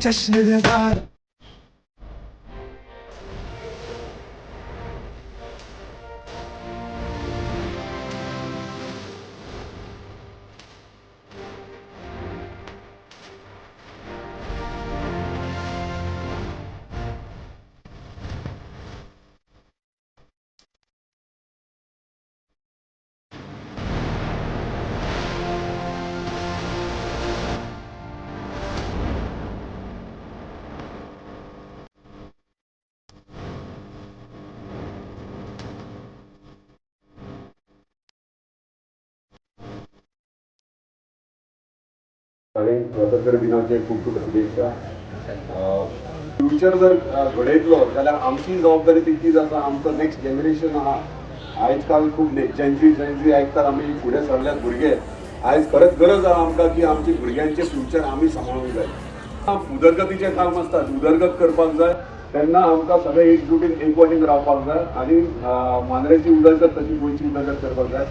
जश्न निगार आणि स्वातंत्र्य दिनाचे खूप खूप शुभेच्छा. फ्युचर जर घडयतलो जाल्यार आमची जबाबदारी तितकीच आसा. आमचो नेक्स्ट जनरेशन आहा. आयज काल खूब जेन्झी आयकतात आमी फुडें सरल्यात भुरगे. आयज खरंच गरज आहा आमकां की आमच्या भुरग्यांचे फ्युचर आमी सांबाळूंक जाय. उदरगतीचें काम आसता, उदरगत करपाक जाय तेन्ना आमकां सगळे एकजुटीन एकवटीन रावपाक जाय आनी मांद्रेची उदरगत तशी गोंयची उदरगत करपाक जाय.